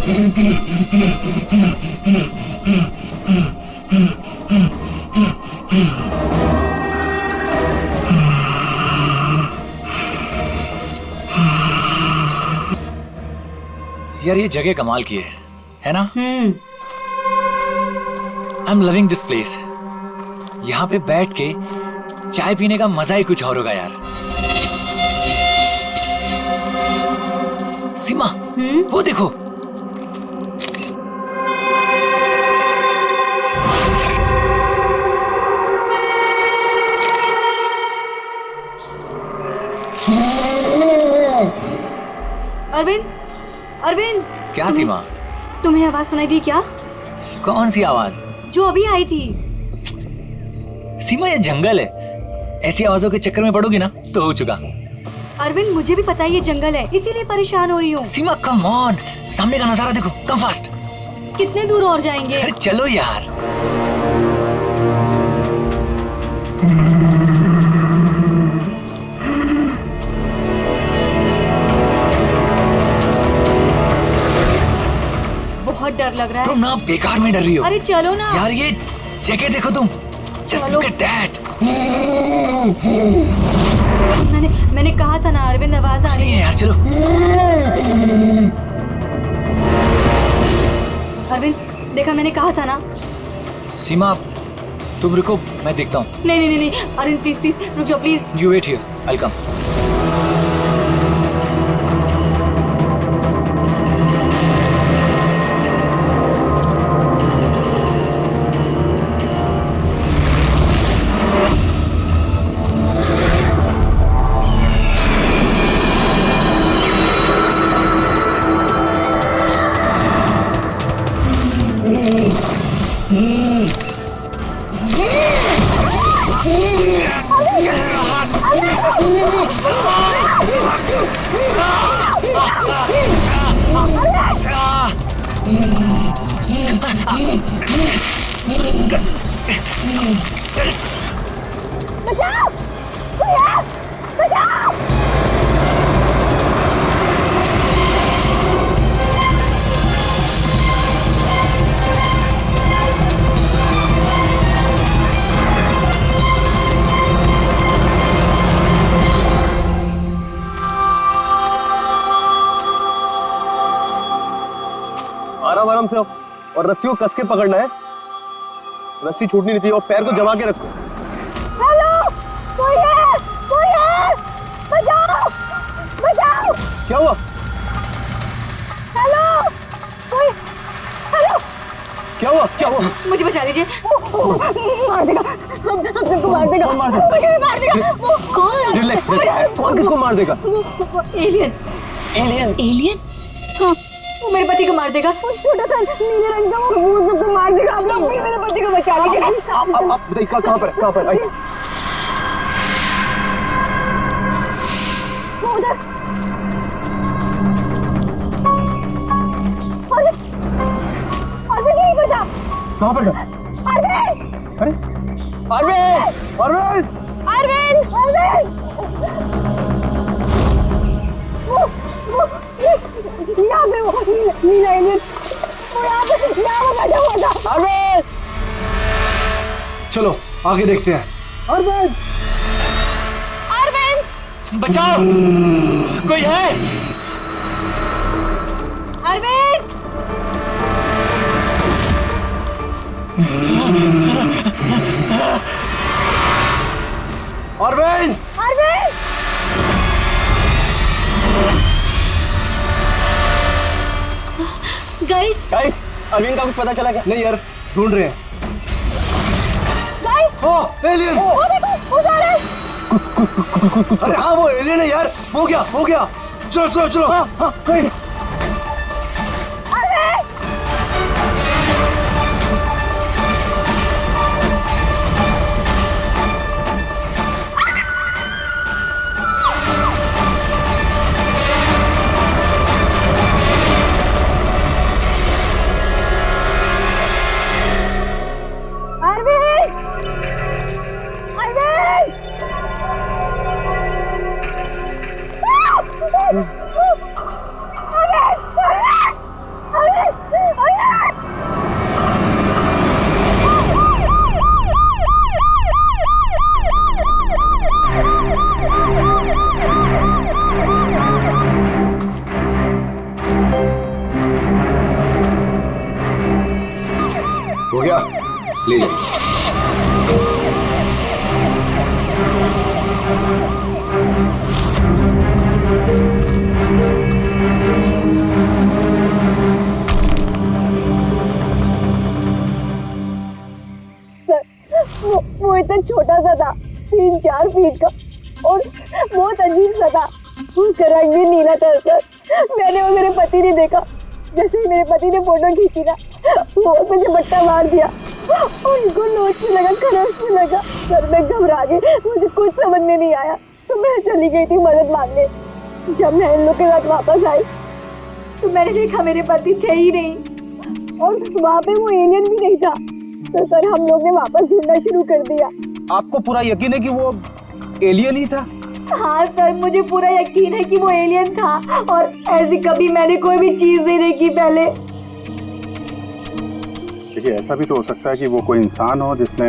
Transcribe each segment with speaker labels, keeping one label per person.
Speaker 1: यार ये जगह कमाल की है ना? I am loving this place. यहाँ पे बैठ के चाय पीने का मजा ही कुछ और होगा यार। सीमा, वो देखो।
Speaker 2: अरविंद, अरविंद।
Speaker 1: क्या सीमा?
Speaker 2: तुम्हें आवाज सुनाई दी क्या?
Speaker 1: कौन सी आवाज?
Speaker 2: जो अभी आई थी।
Speaker 1: सीमा ये जंगल है, ऐसी आवाजों के चक्कर में पड़ोगी ना तो हो चुका।
Speaker 2: अरविंद मुझे भी पता है ये जंगल है, इसीलिए परेशान हो रही हूँ।
Speaker 1: सीमा कम ऑन, सामने का नजारा देखो, कम फास्ट।
Speaker 2: कितने दूर और जाएंगे?
Speaker 1: अरे चलो यार।
Speaker 2: बहुत डर लग रहा है।
Speaker 1: तुम ना बेकार में डर रही हो।
Speaker 2: अरे चलो ना
Speaker 1: यार, ये जगह देखो तुम। Just look at that.
Speaker 2: मैंने कहा था ना अरविंद, आवाज आ रही है।
Speaker 1: यार चलो।
Speaker 2: अरविंद देखा, मैंने कहा था ना।
Speaker 1: सीमा तुम रुको, मैं देखता हूँ।
Speaker 2: नहीं अरविंद प्लीज प्लीज रुक जाओ please.
Speaker 1: You wait here, I'll come.
Speaker 2: बचाओ! बचाओ!
Speaker 3: आराम से और रस्सी को कस के पकड़ना है। रस्सी छूटनी नहीं चाहिए और पैर को जमा के रखो।
Speaker 2: हेलो, कोई है? कोई है? बचाओ! बचाओ!
Speaker 3: क्या हुआ?
Speaker 2: हेलो, कोई? हेलो,
Speaker 3: क्या हुआ? क्या हुआ?
Speaker 2: मुझे बचा लीजिए। मार देगा, हम सबको मार देगा।
Speaker 3: कौन मार देगा?
Speaker 2: मुझे भी मार देगा। वो कौन?
Speaker 3: रिलैक्स। कौन किसको मार देगा?
Speaker 2: एलियन।
Speaker 3: एलियन?
Speaker 2: एलियन? हाँ, वो मेरे पति को मार देगा। वो छोटा सा नीले रंग का वो सबको मार देगा। आप लोग मेरे पति को बचा लीजिए।
Speaker 3: आप बताइए कहाँ पर है? कहाँ पर? आइए।
Speaker 2: वो उधर। अरविंद यहीं पर था।
Speaker 3: कहाँ पर था?
Speaker 2: अरविंद!
Speaker 3: अरे अरविंद! अरविंद!
Speaker 2: अरविंद! अरविंद! यहाँ पे वो नीला एलियन, वो यहाँ बैठा हुआ था।
Speaker 3: अरविंद! चलो आगे देखते हैं। अरविंद!
Speaker 2: अरविंद!
Speaker 1: बचाओ! कोई है?
Speaker 2: अरविंद!
Speaker 3: अरविंद!
Speaker 2: अरविंद! गाइस,
Speaker 3: अरविंद का कुछ पता चला क्या? नहीं यार, ढूंढ रहे हैं। एलियन!
Speaker 2: वो देखो, उधर है।
Speaker 3: अरे हाँ, वो एलियन है यार। हो गया। चलो चलो चलो।
Speaker 2: अरविंद!
Speaker 4: ले जाइए।
Speaker 2: वो इतना छोटा सा था, 3-4 फीट का, और बहुत अजीब सा था। उसका रंग भी नीला था सर। मैंने और मेरे पति ने देखा, जैसे ही मेरे पति ने फोटो खींची ना, वो मुझे बट्टा मार दिया। उनको नोचने लगा, खरोचने लगा। सर मैं घबरा गई, मुझे कुछ समझ में नहीं आया, तो मैं चली गई थी मदद मांगने। जब मैं इन लोग के साथ वापस आई तो मैंने देखा मेरे पति थे ही नहीं, और वहाँ पे वो एलियन भी नहीं था। तो सर हम लोग ने वापस ढूंढना शुरू कर दिया।
Speaker 3: आपको पूरा यकीन है कि वो एलियन ही था?
Speaker 2: हाँ सर, मुझे पूरा यकीन है कि वो एलियन था, और ऐसी कभी मैंने कोई भी चीज नहीं देखी पहले।
Speaker 5: देखिए, ऐसा भी तो हो सकता है कि वो कोई इंसान हो जिसने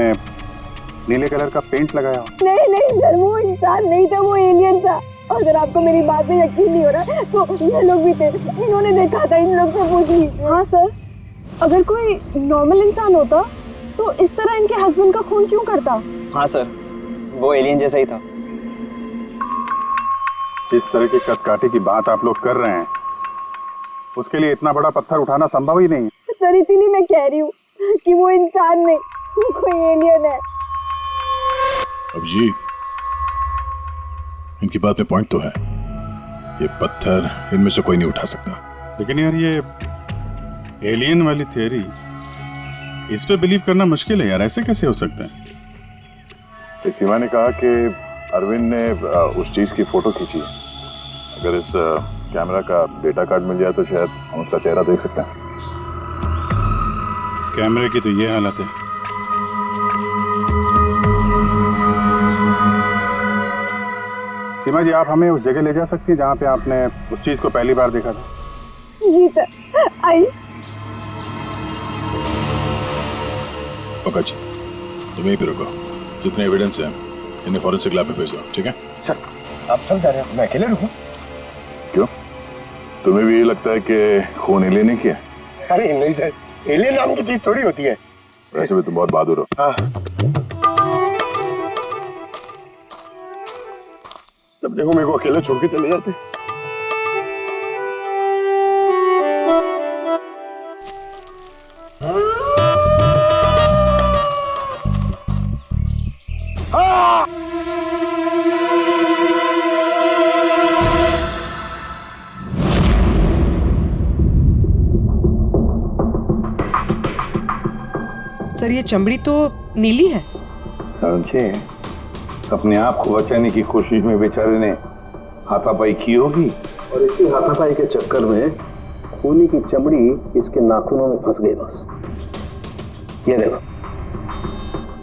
Speaker 5: नीले कलर का पेंट लगाया हो।
Speaker 2: नहीं सर, वो इंसान नहीं था, वो एलियन था। और अगर आपको मेरी बात में यकीन नहीं हो रहा तो ये लोग भी थे, इन्होंने देखा था, इन लोग से पूछ लीजिए। हाँ सर, अगर कोई नॉर्मल इंसान होता तो इस तरह इनके हस्बैंड का खून क्यों करता?
Speaker 6: हाँ सर, वो एलियन जैसा ही था।
Speaker 5: जिस तरह की कदकाठी की बात आप लोग कर रहे हैं, उसके लिए इतना बड़ा पत्थर उठाना संभव ही नहीं है।
Speaker 2: सर इसीलिए मैं कह रही हूँ कि वो इंसान नहीं, वो कोई एलियन है।
Speaker 7: अभिजीत, इनकी बात में पॉइंट तो है। ये पत्थर इनमें से कोई नहीं उठा सकता।
Speaker 5: लेकिन यार, ये एलियन वाली थियरी, इस पे बिलीव करना मुश्किल है यार। ऐसे कैसे हो सकता है?
Speaker 8: सीमा ने कहा कि अरविंद ने उस चीज की फोटो खींची है। अगर इस कैमरा का डेटा कार्ड मिल जाए तो शायद हम उसका चेहरा देख सकते हैं।
Speaker 5: कैमरे की तो ये हालत है। सीमा जी, आप हमें उस जगह ले जा सकती हैं जहाँ पे आपने उस चीज को पहली बार देखा था?
Speaker 2: जी सर, आइए।
Speaker 7: ओके जी, तुम यहीं पे रुको। जितने एविडेंस हैं इन्हें फॉरेंसिक लैब में भेजो, ठीक है?
Speaker 3: सर आप सब जा रहे हैं, मैं अकेले रुकूं?
Speaker 8: क्यों, तुम्हें भी ये लगता है कि खून एलियन ने किया?
Speaker 3: अरे नहीं सर, एलियन नाम की चीज थोड़ी होती है।
Speaker 8: वैसे भी तुम बहुत बहादुर हो।
Speaker 3: हाँ, तब देखो मेरे को अकेला छोड़ के चले जाते।
Speaker 9: सर ये चमड़ी तो नीली है।
Speaker 4: समझे, अपने आप को बचाने की कोशिश में बेचारे ने हाथापाई की होगी, और इसी हाथापाई के चक्कर में खूनी की चमड़ी इसके नाखूनों में फंस गई। बस ये देखो।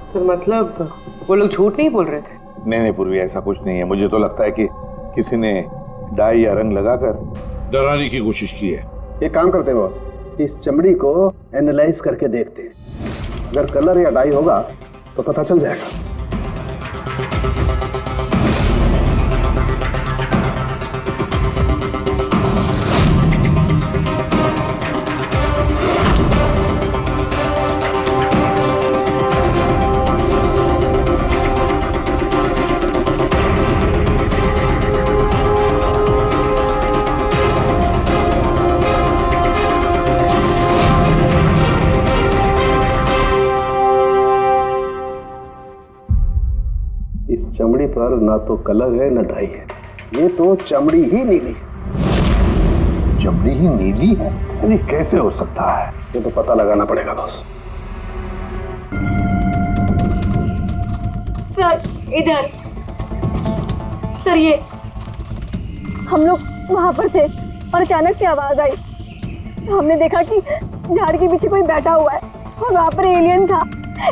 Speaker 9: सर मतलब वो लोग झूठ नहीं बोल रहे थे?
Speaker 4: नहीं पूर्वी, ऐसा कुछ नहीं है। मुझे तो लगता है कि किसी ने डाई या रंग लगाकर डराने की कोशिश की है। एक काम करते हैं बॉस, इस चमड़ी को एनालाइज करके देखते हैं। अगर कलर या डाई होगा तो पता चल जाएगा। इस चमड़ी पर ना तो कलर है ना डाई है, ये तो चमड़ी ही नीली है। चमड़ी ही नीली है? अरे कैसे हो सकता है? ये तो पता लगाना पड़ेगा बॉस।
Speaker 2: सर इधर। सर ये हम लोग वहां पर थे और अचानक से आवाज आई। हमने देखा कि झाड़ के पीछे कोई बैठा हुआ है और वहां पर एलियन था,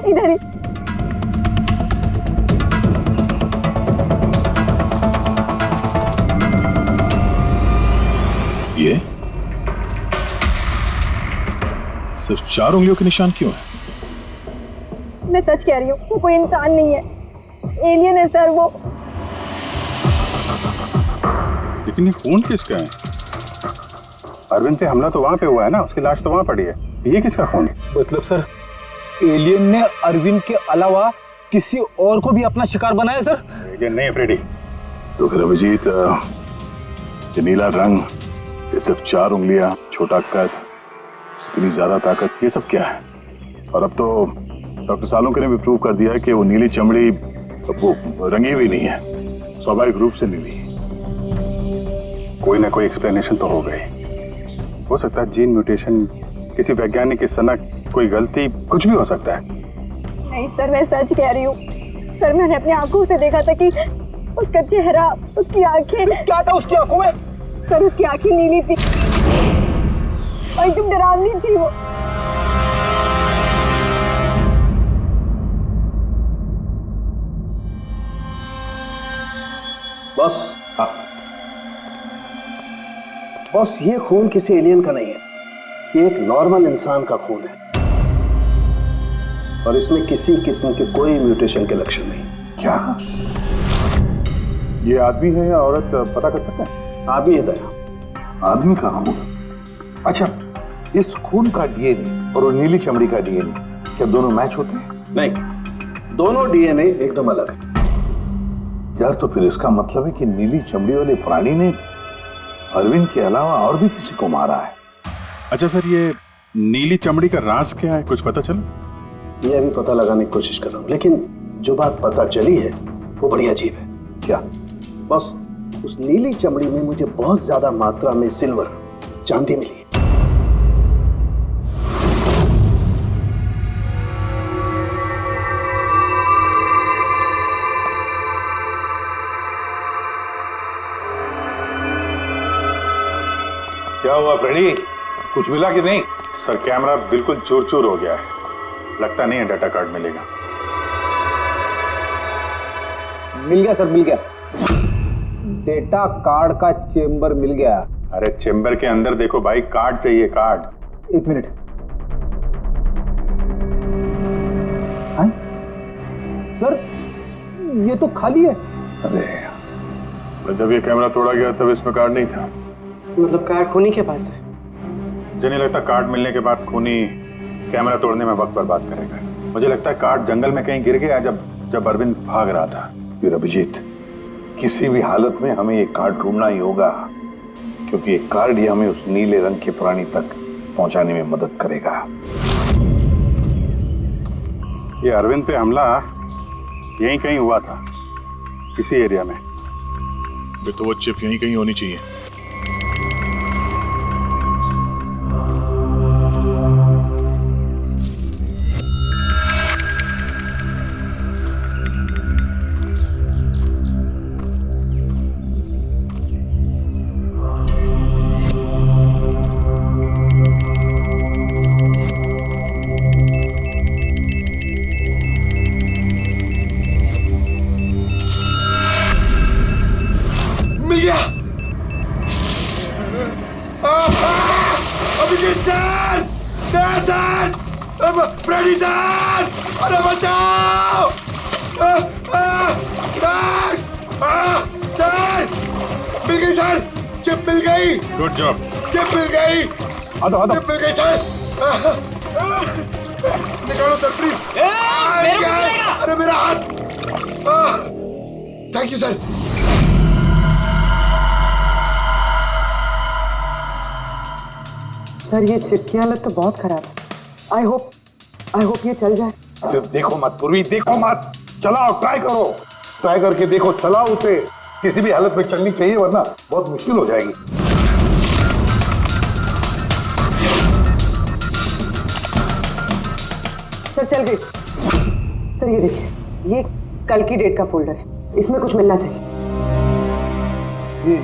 Speaker 2: इधर ही।
Speaker 7: ये सिर्फ 4 उंगलियों के निशान क्यों है?
Speaker 2: मैं सच कह रही हूँ, वो कोई इंसान नहीं है, एलियन है सर वो।
Speaker 5: लेकिन ये खून किसका है? अरविंद पे हमला तो वहां पे हुआ है ना, उसकी लाश तो वहां पड़ी है। ये किसका खून है?
Speaker 3: मतलब सर, एलियन ने अरविंद के अलावा किसी और को भी अपना शिकार बनाया सर?
Speaker 8: एलियन नहीं है फ्रेडी। तो फिर अभिजीत, ये नीला रंग, ये सिर्फ 4 उंगलियां, छोटा कद, इतनी ज्यादा ताकत, ये सब क्या है? और अब तो डॉक्टर सालोंके ने भी प्रूव कर दिया है कि वो नीली चमड़ी वो रंगी हुई नहीं है, स्वाभाविक रूप से नीली। कोई ना कोई एक्सप्लेनेशन तो हो गई। हो सकता है जीन म्यूटेशन, किसी वैज्ञानिक की सनक, कोई गलती, कुछ भी हो सकता है।
Speaker 2: नहीं सर, मैं सच कह रही हूँ सर। मैंने अपनी आंखों से देखा था कि उसका चेहरा, उसकी आंखें।
Speaker 3: क्या था उसकी आंखों में?
Speaker 2: सर उसकी आंखें नीली थी और एकदम डरावनी थी वो।
Speaker 4: बॉस, बॉस, ये खून किसी एलियन का नहीं है, ये एक नॉर्मल इंसान का खून है और इसमें किसी किस्म के कोई म्यूटेशन के लक्षण नहीं।
Speaker 8: क्या ये आदमी है या औरत पता कर सकते हैं?
Speaker 4: आदमी है दया।
Speaker 8: आदमी का खून? अच्छा, इस खून का डीएनए और वो नीली चमड़ी का डीएनए क्या दोनों मैच होते हैं?
Speaker 4: नहीं, दोनों डीएनए एकदम अलग है।
Speaker 8: यार, तो फिर इसका मतलब है कि नीली चमड़ी वाले प्राणी ने अरविंद के अलावा और भी किसी को मारा है।
Speaker 5: अच्छा सर, ये नीली चमड़ी का राज क्या है, कुछ पता चला?
Speaker 4: ये अभी पता लगाने की कोशिश कर रहा हूं, लेकिन जो बात पता चली है वो बड़ी अजीब है। क्या बॉस? उस नीली चमड़ी में मुझे बहुत ज्यादा मात्रा में सिल्वर, चांदी मिली है।
Speaker 8: क्या हुआ फ्रेडी, कुछ मिला कि नहीं? सर, कैमरा बिल्कुल चूर चूर हो गया है, लगता नहीं है डाटा कार्ड मिलेगा।
Speaker 3: मिल गया सर, मिल गया। डेटा कार्ड का चेंबर मिल गया।
Speaker 8: अरे चेंबर के अंदर देखो भाई, कार्ड चाहिए, कार्ड।
Speaker 3: 1 मिनट। हाँ? सर ये तो खाली है।
Speaker 8: अरे जब ये कैमरा तोड़ा गया तब इसमें कार्ड नहीं था।
Speaker 9: मतलब कार्ड खूनी के पास है?
Speaker 8: मुझे नहीं लगता कार्ड मिलने के बाद खूनी कैमरा तोड़ने में वक्त बर्बाद करेगा। मुझे लगता है कार्ड जंगल में कहीं गिर गया जब अरविंद भाग रहा था। फिर अभिजीत, किसी भी हालत में हमें ये कार्ड ढूंढना ही होगा, क्योंकि ये कार्ड ही हमें उस नीले रंग के प्राणी तक पहुंचाने में मदद करेगा। ये अरविंद पे हमला यहीं कहीं हुआ था, इसी एरिया में।
Speaker 7: तो वो चिप यहीं कहीं होनी चाहिए। Good job.
Speaker 8: चिप मिल गई। चिप मिल गई सर। निकालो सर प्लीज। अरे मेरा हाथ। Thank you sir.
Speaker 9: सर ये चिप की हालत तो बहुत खराब है। आई होप ये चल जाए।
Speaker 8: सिर्फ देखो मत पूर्वी, देखो मत, चलाओ, ट्राई करो, ट्राई करके देखो, चलाओ उसे। किसी भी हालत में चलनी चाहिए, वरना बहुत मुश्किल हो जाएगी।
Speaker 9: सर चल गई। सर ये देखिए, ये कल की डेट का फोल्डर है, इसमें कुछ मिलना चाहिए।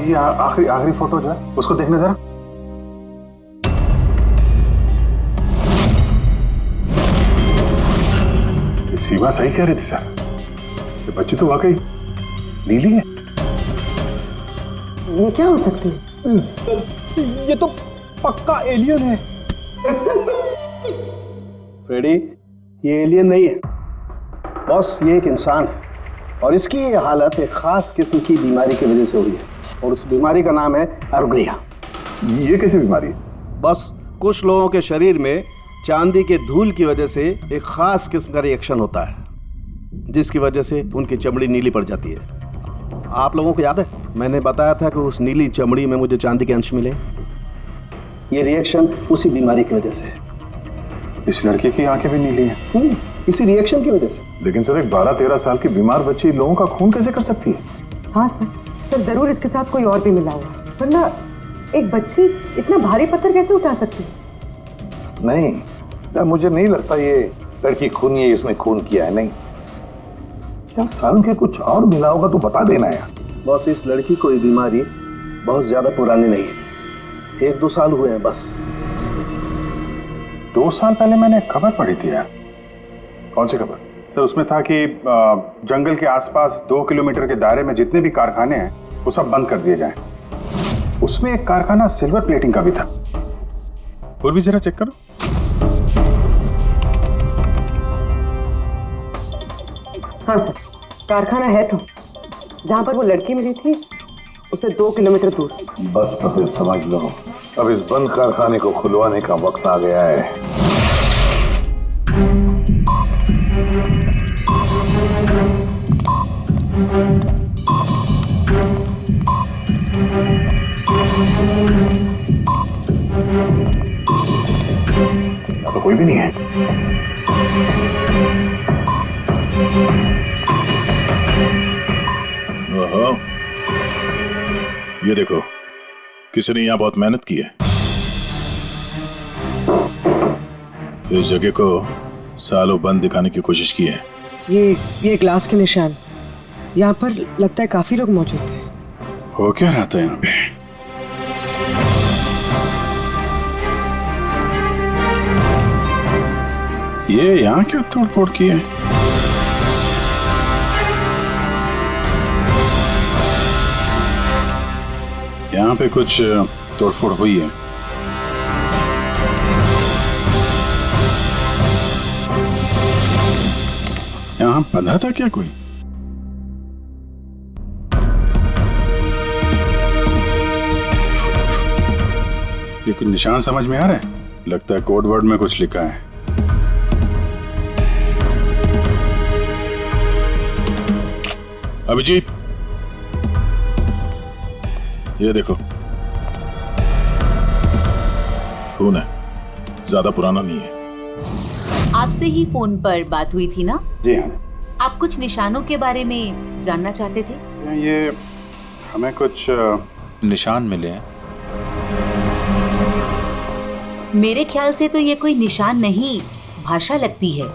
Speaker 8: ये आखिरी फोटो जो है उसको देखने जरा। सीमा सही कह रही थी सर, ये बच्ची तो वाकई नीली है।
Speaker 9: ये क्या हो सकती है?
Speaker 3: सर ये तो पक्का एलियन है।
Speaker 4: फ्रेडी, ये एलियन नहीं है बॉस, ये एक इंसान है और इसकी ये हालत एक खास किस्म की बीमारी की वजह से हुई है और उस बीमारी का नाम है अर्ग्रिया।
Speaker 8: ये कैसी बीमारी है?
Speaker 4: बस कुछ लोगों के शरीर में
Speaker 3: चांदी के धूल की वजह से एक खास किस्म का रिएक्शन होता है, जिसकी वजह से उनकी चमड़ी नीली पड़ जाती है। आप लोगों को याद है मैंने बताया था कि उस नीली चमड़ी में मुझे चांदी के अंश मिले। ये रिएक्शन उसी बीमारी की वजह से है।
Speaker 8: इस लड़की की आंखें भी नीली हैं।
Speaker 3: इसी रिएक्शन की वजह से।
Speaker 8: लेकिन सर एक 12-13 साल की बीमार बच्ची लोगों का खून कैसे कर सकती है?
Speaker 9: हाँ सर जरूर इसके साथ कोई और भी मिला हुआ, वरना एक बच्ची इतना भारी पत्थर कैसे उठा सकती है?
Speaker 4: नहीं यार, मुझे नहीं लगता ये लड़की खूनी है, इसने खून किया है। नहीं यार, साल के कुछ और मिला होगा तो बता देना यार।
Speaker 3: बॉस, इस लड़की को ये बीमारी बहुत ज्यादा पुरानी नहीं है, 1-2 साल हुए हैं बस।
Speaker 8: 2 साल पहले मैंने खबर पढ़ी थी यार। कौन सी खबर? सर उसमें था कि जंगल के आसपास 2 किलोमीटर के दायरे में जितने भी कारखाने हैं वो सब बंद कर दिए जाएं। उसमें एक कारखाना सिल्वर प्लेटिंग का भी था।
Speaker 5: और भी जरा चेक करो।
Speaker 9: हाँ सर, कारखाना है तो जहाँ पर वो लड़की मिली थी उसे 2 किलोमीटर दूर।
Speaker 4: बस तो फिर समझ लो, अब इस बंद कारखाने को खुलवाने का वक्त आ गया है।
Speaker 8: यहाँ तो कोई भी नहीं है।
Speaker 7: ओहो, ये देखो, किसी ने यहाँ बहुत मेहनत की है। इस जगह को सालों बंद दिखाने की कोशिश की है।
Speaker 9: ये ग्लास के निशान, यहाँ पर लगता है काफी लोग मौजूद थे।
Speaker 5: हो क्या रहा था यहाँ पे? ये यहाँ क्या तोड़-फोड़ की है? यहाँ पे कुछ तोड़फोड़ हुई है। यहाँ बंधा था क्या कोई? ये कुछ निशान समझ में आ रहा है? लगता है कोड वर्ड में कुछ लिखा है। अभिजीत, ये देखो, खून है, ज्यादा पुराना नहीं है।
Speaker 10: आपसे ही फोन पर बात हुई थी ना?
Speaker 5: जी हाँ।
Speaker 10: आप कुछ निशानों के बारे में जानना चाहते थे?
Speaker 5: ये हमें कुछ निशान मिले हैं।
Speaker 10: मेरे ख्याल से तो ये कोई निशान नहीं, भाषा लगती है।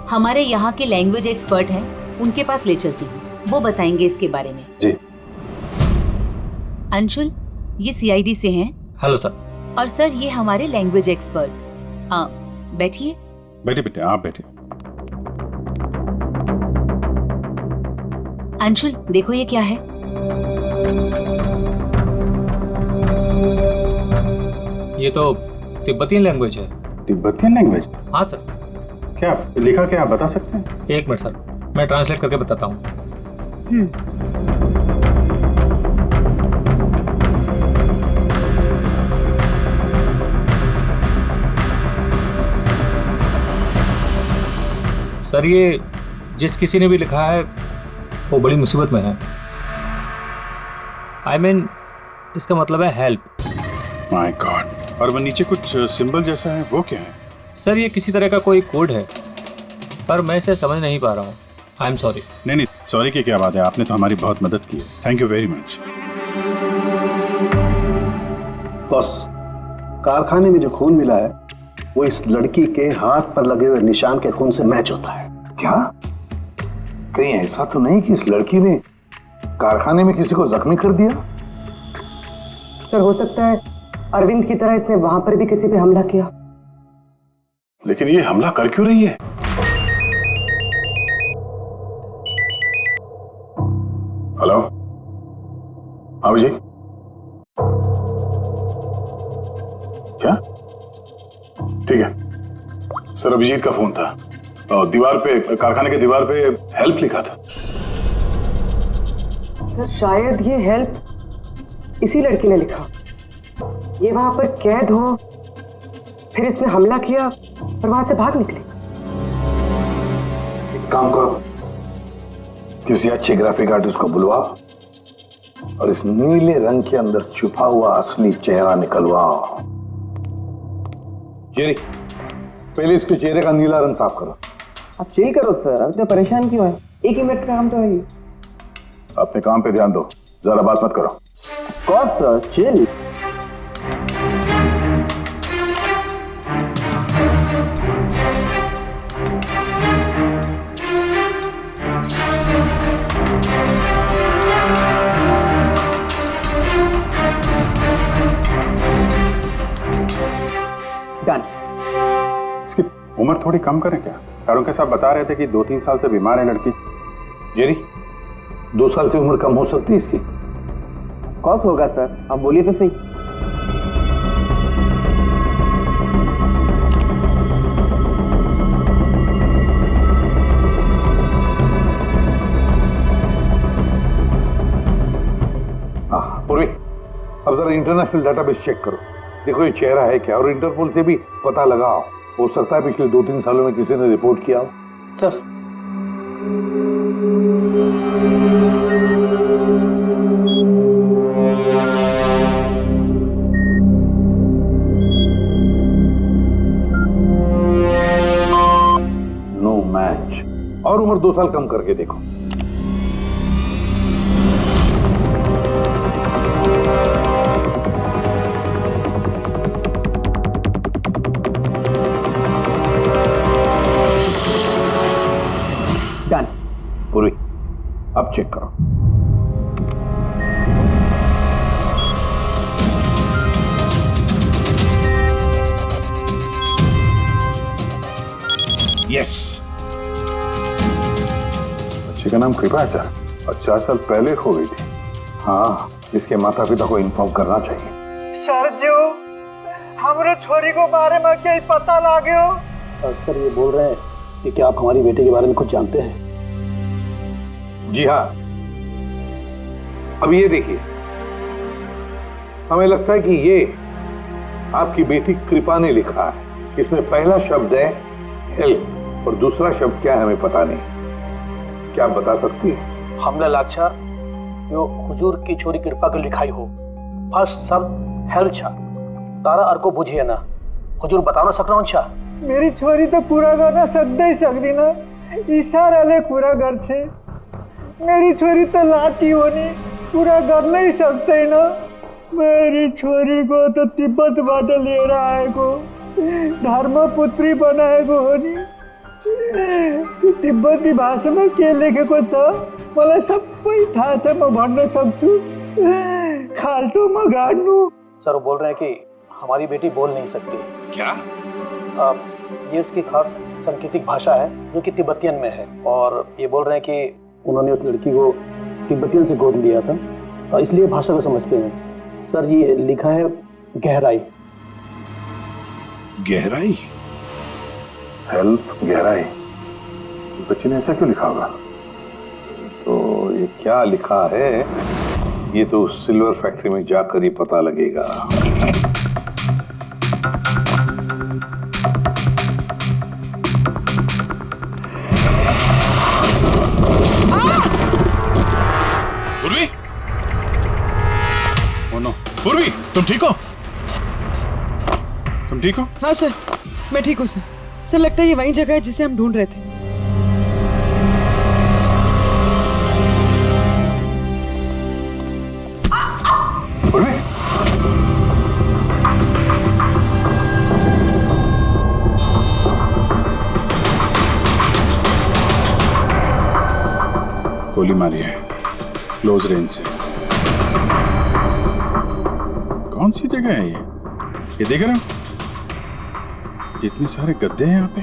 Speaker 10: हमारे यहाँ के लैंग्वेज एक्सपर्ट हैं, उनके पास ले चलती हूँ, वो बताएंगे इसके बारे में।
Speaker 5: जी।
Speaker 10: अंशुल, ये सीआईडी से हैं।
Speaker 1: Hello sir.
Speaker 10: और सर, ये हमारे लैंग्वेज एक्सपर्ट। बैठिए।
Speaker 5: बैठिए बेटे, आप बैठिए।
Speaker 10: अंशुल, देखो ये क्या है?
Speaker 1: ये तो तिब्बती लैंग्वेज है।
Speaker 5: Tibetan language?
Speaker 1: हाँ सर।
Speaker 5: क्या लिखा, क्या आप बता सकते हैं?
Speaker 1: 1 मिनट सर, मैं ट्रांसलेट करके बताता हूँ। सर, ये जिस किसी ने भी लिखा है वो बड़ी मुसीबत में है। I mean, इसका मतलब है हेल्प।
Speaker 5: My God. और वो नीचे कुछ सिंबल जैसा है, वो क्या है?
Speaker 1: सर, ये किसी तरह का कोई कोड है, पर मैं इसे समझ नहीं पा रहा हूँ। I am sorry.
Speaker 5: नहीं, सॉरी की क्या बात है, आपने तो हमारी बहुत मदद की है। Thank you very much.
Speaker 3: Boss, कारखाने में जो खून मिला है वो इस लड़की के हाथ पर लगे हुए निशान के खून से मैच होता है।
Speaker 4: क्या कहीं ऐसा तो नहीं कि इस लड़की ने कारखाने में किसी को जख्मी कर दिया?
Speaker 9: सर, हो सकता है अरविंद की तरह इसने वहां पर भी किसी पे हमला किया।
Speaker 8: लेकिन ये हमला कर क्यों रही है? हेलो, अभिजीत, क्या? ठीक है सर, अभिजीत का फोन था। दीवार पे, कारखाने के दीवार पे हेल्प लिखा था।
Speaker 9: सर, शायद ये हेल्प इसी लड़की ने लिखा। ये वहां पर कैद हो, फिर इसने हमला किया और वहां से भाग निकले।
Speaker 4: एक काम करो, किसी अच्छे ग्राफिक आर्टिस्ट को बुलवाओ और इस नीले रंग के अंदर छुपा हुआ असली चेहरा निकलवाओ। जेरी, पहले इसके चेहरे का नीला रंग साफ करो।
Speaker 6: आप चिल करो सर, अब तो परेशान क्यों है? 1 मिनट का काम तो है।
Speaker 8: अपने काम पे ध्यान दो, ज्यादा बात मत करो।
Speaker 6: कौन सर, चिल। डन।
Speaker 8: इसकी उम्र थोड़ी कम करें क्या? सारों के साथ बता रहे थे कि 2-3 साल से बीमार है लड़की।
Speaker 4: जेरी, 2 साल से उम्र कम हो सकती है इसकी?
Speaker 6: कौन होगा सर, आप बोलिए तो सही।
Speaker 4: पूर्वी, अब जरा इंटरनेशनल डेटाबेस चेक करो, देखो ये चेहरा है क्या, और इंटरपोल से भी पता लगाओ। हो सकता है पिछले 2-3 सालों में किसी ने रिपोर्ट किया हो।
Speaker 6: Sir,
Speaker 4: no match. और उम्र 2 साल कम करके देखो।
Speaker 6: डन।
Speaker 4: पूरी, अब चेक करो। यस।
Speaker 8: बच्चे का नाम कृपा है सर, और 4 साल पहले हो गई थी।
Speaker 4: हाँ, इसके माता पिता को इन्फॉर्म करना चाहिए।
Speaker 11: सर जो हमारे छोरी को बारे में क्या पता लागे हो?
Speaker 3: सर ये बोल रहे हैं कि क्या आप हमारी बेटे के बारे में कुछ जानते हैं?
Speaker 4: जी हाँ। अब ये देखिए, हमें लगता है कि ये आपकी बेटी कृपा ने लिखा है। इसमें पहला शब्द है हेल्प और दूसरा शब्द क्या है हमें पता नहीं। क्या आप बता सकती है?
Speaker 3: हमने लाक्षा जो हुजूर की छोरी कृपा की लिखाई हो। फर्स्ट शब्द हेल्प छा, तारा अर्को बुझिए ना। हुजूर बताओ ना सकना छा।
Speaker 11: मेरी छोरी तो पूरा गाना सकते ही सकती ना, इशारा ले पूरा घर छे। मेरी छोरी तो लाठी होनी, पूरा घर नहीं सकते ना। मेरी छोरी को तो तिब्बत बाटे ले रहा है को, धर्मपुत्री बनाए को होनी। तिब्बती भाषा में के लेखेको छ मलाई सबै थाहा छ, म भन्न सक्छु। खाल्टो म गाड्नु।
Speaker 3: सर वो बोल रहे हैं कि हमारी बेटी बोल नहीं सकती।
Speaker 7: क्या?
Speaker 3: ये उसकी खास सांकेतिक भाषा है जो कि तिब्बतियन में है, और ये बोल रहे हैं कि उन्होंने उस लड़की को तिब्बतियन से गोद लिया था, इसलिए भाषा को समझते हैं। सर ये लिखा है गहराई।
Speaker 7: गहराई?
Speaker 8: हेल्प गहराई, बच्चे ने ऐसा क्यों लिखा होगा?
Speaker 4: तो ये क्या लिखा है ये तो सिल्वर फैक्ट्री में जाकर ही पता लगेगा।
Speaker 7: पूर्वी? ओ नो, पूर्वी तुम ठीक हो? तुम ठीक हो?
Speaker 12: हाँ सर, मैं ठीक हूँ सर। सर लगता है ये वही जगह है जिसे हम ढूंढ रहे थे।
Speaker 8: पूर्वी?
Speaker 5: गोली मारी है क्लोज रेंज से। कौन सी जगह है ये देख रहे हो? इतने सारे गद्दे हैं यहाँ पे।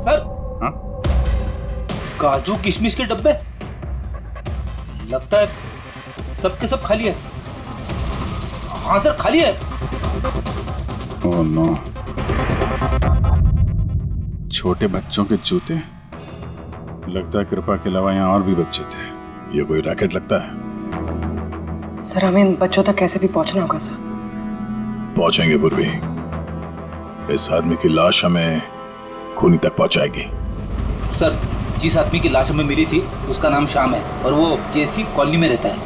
Speaker 1: सर,
Speaker 5: हाँ?
Speaker 1: काजू किशमिश के डब्बे, लगता है सबके सब खाली है। हाँ सर खाली है।
Speaker 5: ओह नो, छोटे बच्चों के जूते। लगता है कृपा के अलावा यहाँ और भी बच्चे थे।
Speaker 7: ये कोई रैकेट लगता है।
Speaker 9: सर हमें इन बच्चों तक कैसे भी पहुंचना होगा सर।
Speaker 7: पहुंचेंगे पूर्वी। इस आदमी की लाश हमें खूनी तक पहुंचाएगी।
Speaker 1: सर, जिस आदमी की लाश हमें मिली थी उसका नाम श्याम है और वो जेसी कॉलोनी में रहता है।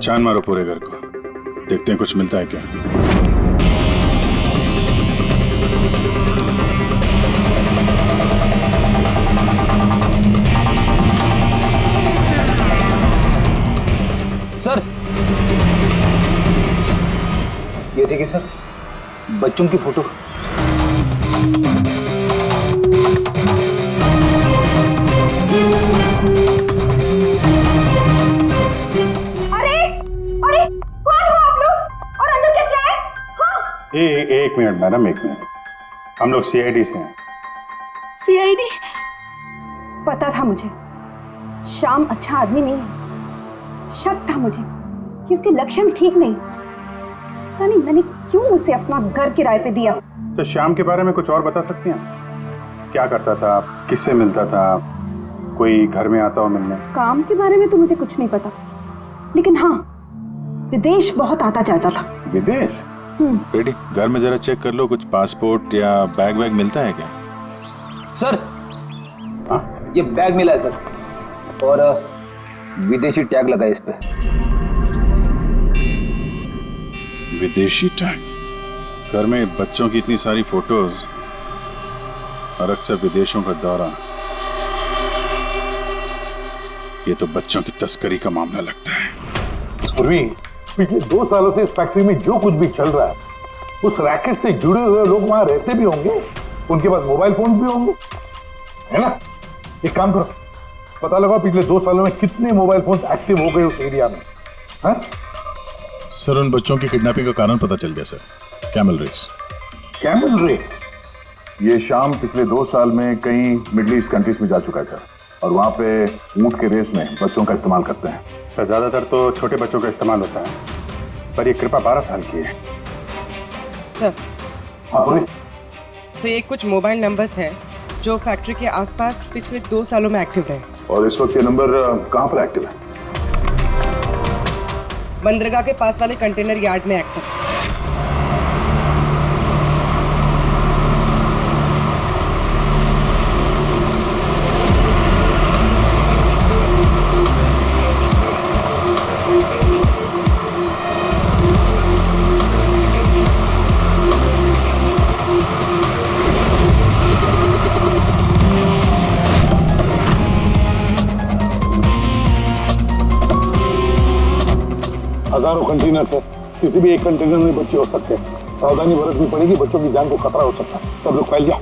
Speaker 5: छान मारो पूरे घर को, देखते हैं कुछ मिलता है क्या।
Speaker 1: सर, ये देखिए सर, बच्चों की फोटो।
Speaker 5: एक मिनट मैडम, एक मिनट। हम लोग सीआईडी से हैं।
Speaker 2: सीआईडी? पता था मुझे श्याम अच्छा आदमी नहीं है। शक था मुझे कि उसके लक्षण ठीक नहीं। पता नहीं मैंने क्यों उसे अपना घर किराए पे दिया।
Speaker 5: तो श्याम के बारे में कुछ और बता सकती हैं? क्या करता था, किससे मिलता था, कोई घर में आता हो मिलने?
Speaker 2: काम के बारे में तो मुझे कुछ नहीं पता, लेकिन हाँ, विदेश बहुत आता जाता था।
Speaker 5: विदेश?
Speaker 7: बेटी, घर में जरा चेक कर लो, कुछ पासपोर्ट या बैग वैग मिलता है क्या?
Speaker 1: सर, ये बैग मिला है सर, और विदेशी टैग लगा है इस पे।
Speaker 7: विदेशी टैग? घर में बच्चों की इतनी सारी फोटोज और अक्सर विदेशों का दौरा, ये तो बच्चों की तस्करी का मामला लगता है।
Speaker 4: पूर्वी, पिछले 2 सालों से इस फैक्ट्री में जो कुछ भी चल रहा है, उस रैकेट से जुड़े हुए लोग वहां रहते भी होंगे, उनके पास मोबाइल फोन भी होंगे, है ना? एक काम करो, पता लगाओ पिछले 2 सालों में कितने मोबाइल फोन एक्टिव हो गए उस एरिया में। हाँ?
Speaker 7: सर, उन बच्चों की किडनैपिंग का कारण पता चल गया sir. Camel race.
Speaker 4: Camel race?
Speaker 8: ये शाम पिछले 2 साल में कई मिडिल ईस्ट कंट्रीज में जा चुका है सर, और वहाँ पे ऊंट के रेस में बच्चों का इस्तेमाल करते हैं।
Speaker 5: सर, ज्यादातर तो छोटे बच्चों का इस्तेमाल होता है, पर ये कृपा 12 साल की है।
Speaker 9: सर,
Speaker 4: हाँ,
Speaker 9: सर ये कुछ मोबाइल नंबर्स हैं जो फैक्ट्री के आसपास पिछले 2 सालों में एक्टिव रहे।
Speaker 8: और इस वक्त ये नंबर कहाँ पर एक्टिव है?
Speaker 9: बंदरगाह के पास वाले कंटेनर यार्ड में एक्टिव।
Speaker 4: हजारों कंटेनर है, किसी भी एक कंटेनर में बच्चे हो सकते हैं। सावधानी बरतनी पड़ेगी, बच्चों की जान को खतरा हो सकता है। सब लोग फैल जाओ।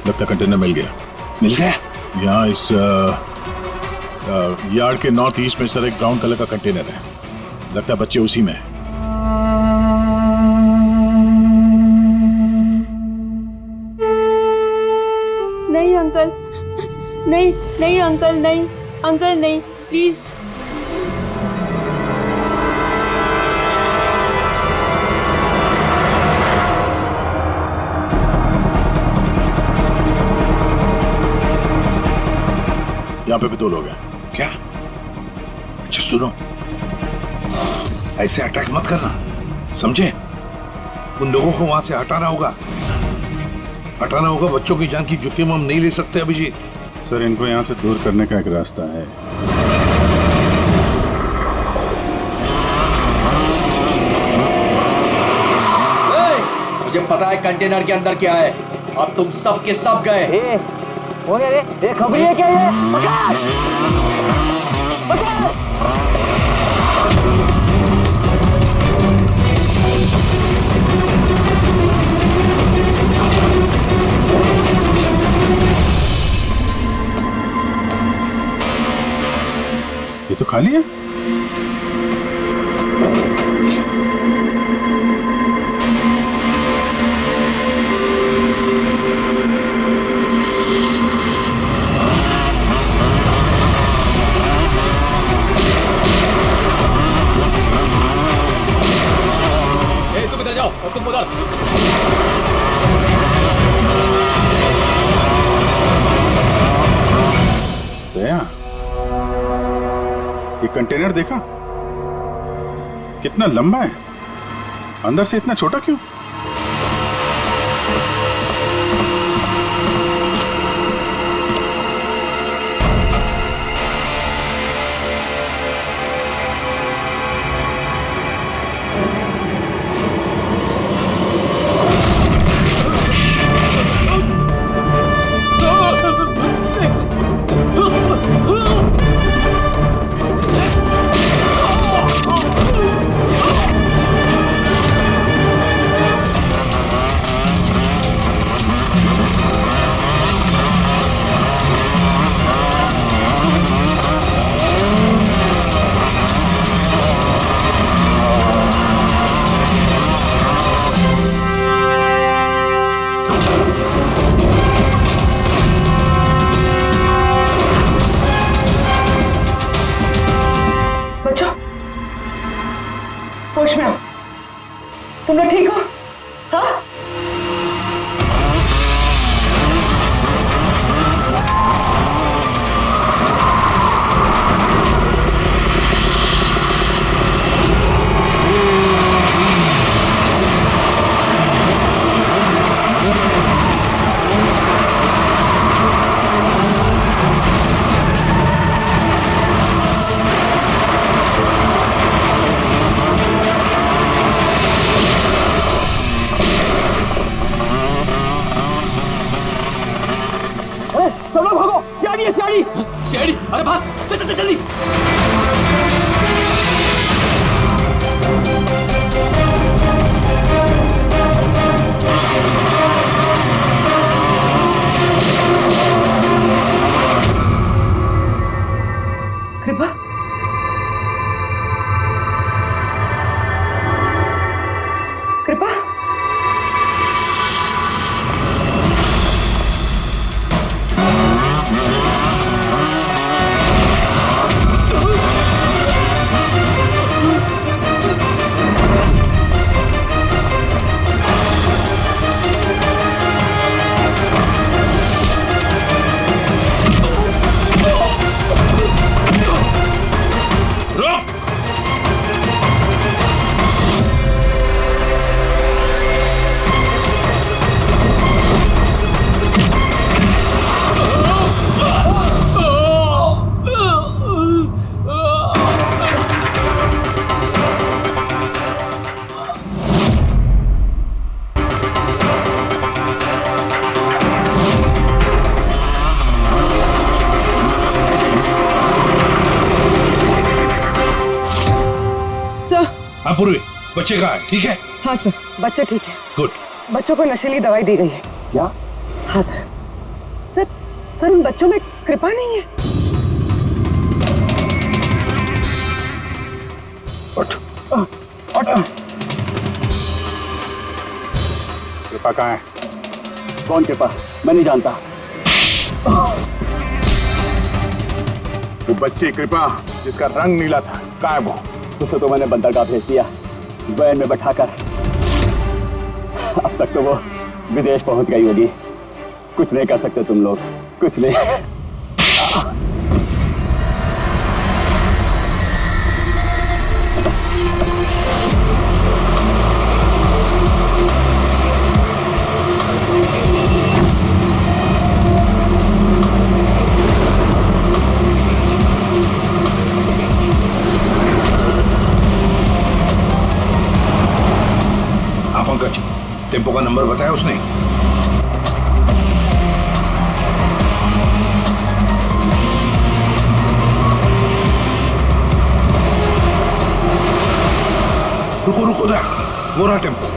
Speaker 7: लगता कंटेनर मिल गया।
Speaker 4: मिल गया?
Speaker 7: यहाँ इस यार्ड के नॉर्थ ईस्ट में सर एक ब्राउन कलर का कंटेनर है, लगता है बच्चे उसी में है।
Speaker 2: नहीं अंकल, नहीं नहीं अंकल, नहीं अंकल, नहीं प्लीज।
Speaker 7: यहाँ पे भी 2 लोग हैं।
Speaker 4: क्या? अच्छा सुनो, ऐसे अटैक मत करना, समझे? उन लोगों को वहां से हटाना होगा। हटाना होगा बच्चों की जान की जोखिम हम नहीं ले सकते अभिजीत।
Speaker 5: सर इनको यहाँ से दूर करने का एक रास्ता है।
Speaker 1: मुझे पता है कंटेनर के अंदर क्या है। अब तुम सब के सब गए।
Speaker 6: खबरी है क्या ये? पकड़! पकड़!
Speaker 5: ये तो खाली है।
Speaker 1: तुम इधर जाओ और तुम उधर।
Speaker 5: दया, ये कंटेनर देखा कितना लंबा है, अंदर से इतना छोटा क्यों?
Speaker 9: होश में आओ। तुम लोग ठीक हो? हाँ?
Speaker 1: शेरी, अरे भाग, चल चल चल जल्दी।
Speaker 9: कृपा, कृपा,
Speaker 4: पूर्वी, बच्चे कहाँ है? ठीक है?
Speaker 9: हाँ सर, बच्चे ठीक है।
Speaker 4: गुड।
Speaker 9: बच्चों को नशीली दवाई दी गई है।
Speaker 6: क्या?
Speaker 9: हाँ सर। सर, सर उन बच्चों में कृपा नहीं है।
Speaker 4: उठ।
Speaker 8: कृपा कहाँ है?
Speaker 6: कौन कृपा? मैं नहीं जानता।
Speaker 8: वो बच्ची कृपा जिसका रंग नीला था, कहाँ है वो?
Speaker 6: उसे तो मैंने बंदरगाह भेज दिया, वैन में बैठाकर। अब तक तो वो विदेश पहुंच गई होगी। कुछ नहीं कर सकते तुम लोग, कुछ नहीं।
Speaker 4: बताया उसने? रुको रुको ना, वो रहा टेम्पो।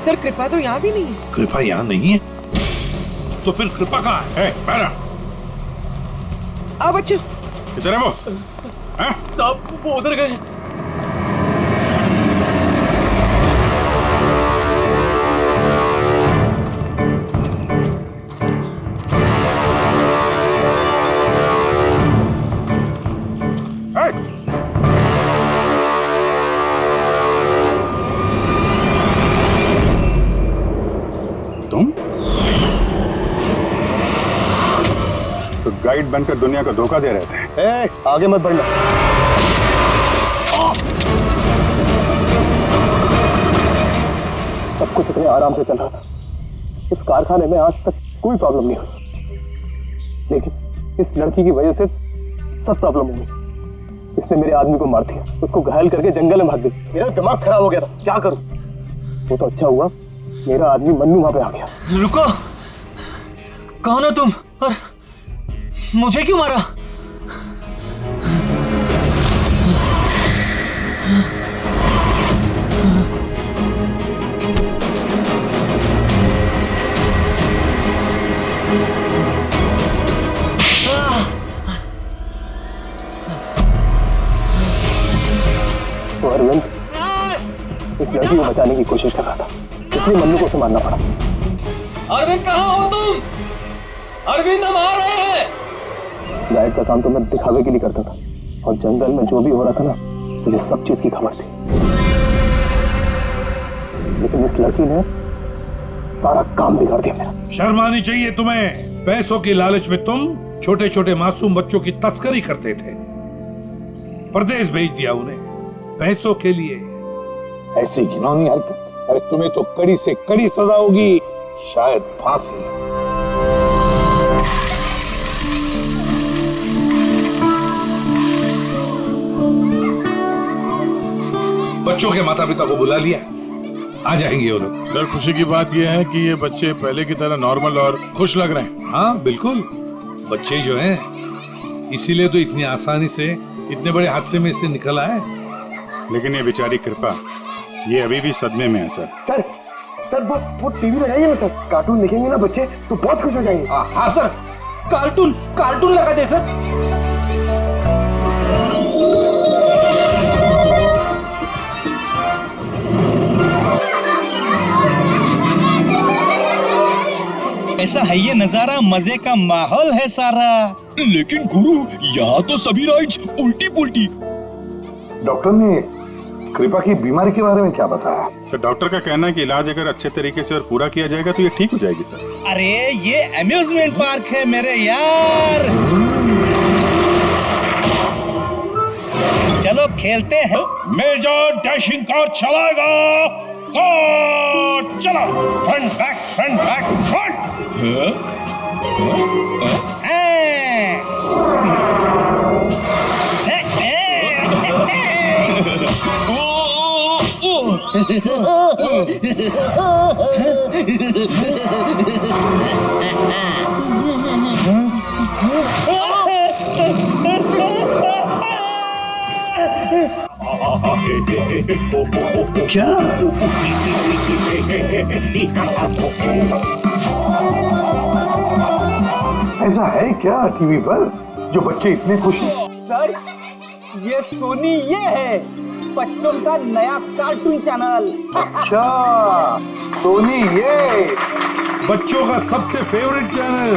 Speaker 12: सर कृपा तो यहाँ भी नहीं है।
Speaker 4: कृपा यहाँ नहीं है तो फिर कृपा कहाँ है? पैरा
Speaker 12: आ बच्चों,
Speaker 5: किधर है वो?
Speaker 1: सब वो उधर गए।
Speaker 5: तुम तो गाइड बनकर दुनिया को धोखा दे रहे थे।
Speaker 6: आगे मत बढ़ना। सब कुछ इतने आराम से चल रहा था। इस कारखाने में आज तक कोई प्रॉब्लम नहीं हुई, लेकिन इस लड़की की वजह से सब प्रॉब्लम हो गई। इसने मेरे आदमी को मार दिया, उसको घायल करके जंगल में भाग गई। मेरा दिमाग खराब हो गया था, क्या करूं? वो तो अच्छा हुआ मेरा आदमी मन्नू वहां पे आ गया।
Speaker 1: रुको, कौन हो तुम और मुझे क्यों मारा?
Speaker 6: तो अरविंद इस लड़की को बचाने की कोशिश कर रहा था, इसलिए मन्नू को उसे मारना पड़ा।
Speaker 1: अरविंद कहाँ हो तुम? अरविंद हम आ रहे हैं।
Speaker 6: गाइड का काम तो मैं दिखावे के लिए करता था, और जंगल में जो भी हो रहा था ना, मुझे सब चीज की खबर थी। लेकिन इस लड़की ने सारा काम बिगाड़ दिया मेरा।
Speaker 4: शर्म आनी चाहिए तुम्हें। पैसों की लालच में तुम छोटे छोटे मासूम बच्चों की तस्करी करते थे, परदेश भेज दिया उन्हें पैसों के लिए। ऐसी घिनौनी हरकत, अरे तुम्हें तो कड़ी से कड़ी सजा होगी, शायद फांसी। बच्चों के माता पिता को बुला लिया, आ जाएंगे वो लोग।
Speaker 5: सर खुशी की बात यह है कि ये बच्चे पहले की तरह नॉर्मल और खुश लग रहे हैं।
Speaker 4: हाँ बिल्कुल, बच्चे जो हैं इसीलिए तो इतनी आसानी से इतने बड़े हादसे में से निकल आए।
Speaker 5: लेकिन ये बेचारी कृपा, ये अभी भी सदमे में है सर।
Speaker 6: सर वो टीवी लगाइए ना सर, कार्टून देखेंगे ना बच्चे तो बहुत खुश हो जाएंगे।
Speaker 1: हाँ सर, कार्टून लगा दे सर।
Speaker 13: ऐसा है ये नजारा, मजे का माहौल है सारा। लेकिन गुरु, यहाँ तो सभी राइड्स उल्टी पुल्टी।
Speaker 4: डॉक्टर ने कृपा की बीमारी के बारे में क्या बताया?
Speaker 5: सर डॉक्टर का कहना है कि इलाज अगर अच्छे तरीके से और पूरा किया जाएगा तो ये ठीक हो जाएगी सर।
Speaker 13: अरे ये अम्यूजमेंट पार्क है मेरे यार, चलो खेलते हैं। मेजर डैशिंग कार चलाएगा, चलो फ्रंट बैक फ्रंट।
Speaker 4: क्या? ऐसा है क्या टीवी पर जो बच्चे इतने खुश हैं?
Speaker 13: सर ये सोनी ये है बच्चों का नया कार्टून चैनल।
Speaker 4: अच्छा, सोनी ये बच्चों का सबसे फेवरेट चैनल।